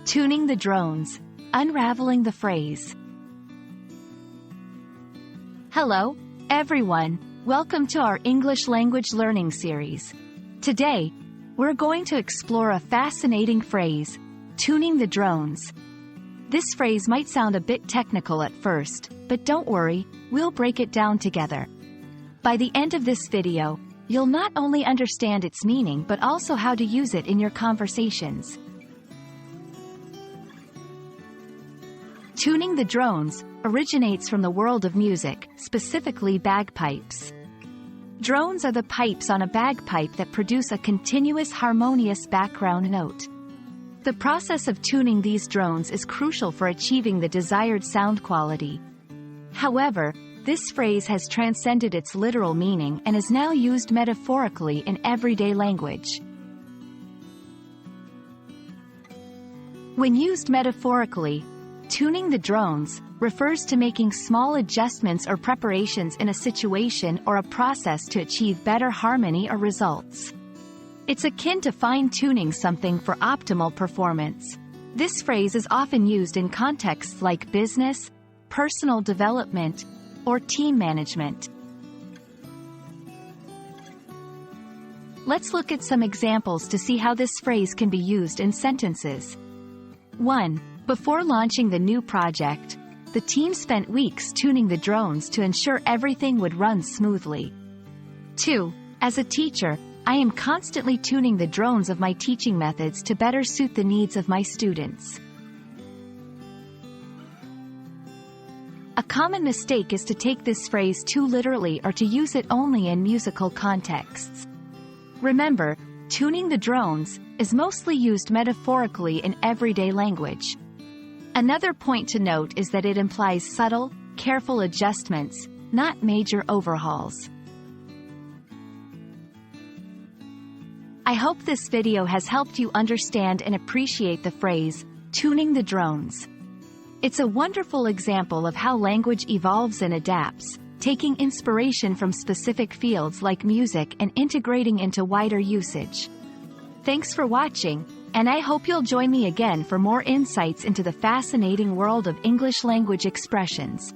Tuning the drones. Unraveling the phrase. Hello, everyone. Welcome to our English language learning series. Today, we're going to explore a fascinating phrase, tuning the drones. This phrase might sound a bit technical at first, but don't worry, we'll break it down together. By the end of this video, you'll not only understand its meaning but also how to use it in your conversations. Tuning the drones originates from the world of music, specifically bagpipes. Drones are the pipes on a bagpipe that produce a continuous harmonious background note. The process of tuning these drones is crucial for achieving the desired sound quality. However, this phrase has transcended its literal meaning and is now used metaphorically in everyday language. When used metaphorically, tuning the drones refers to making small adjustments or preparations in a situation or a process to achieve better harmony or results. It's akin to fine-tuning something for optimal performance. This phrase is often used in contexts like business, personal development, or team management. Let's look at some examples to see how this phrase can be used in sentences. 1. Before launching the new project, the team spent weeks tuning the drones to ensure everything would run smoothly. 2. As a teacher, I am constantly tuning the drones of my teaching methods to better suit the needs of my students. A common mistake is to take this phrase too literally or to use it only in musical contexts. Remember, tuning the drones is mostly used metaphorically in everyday language. Another point to note is that it implies subtle, careful adjustments, not major overhauls. I hope this video has helped you understand and appreciate the phrase, tuning the drones. It's a wonderful example of how language evolves and adapts, taking inspiration from specific fields like music and integrating into wider usage. Thanks for watching, and I hope you'll join me again for more insights into the fascinating world of English language expressions.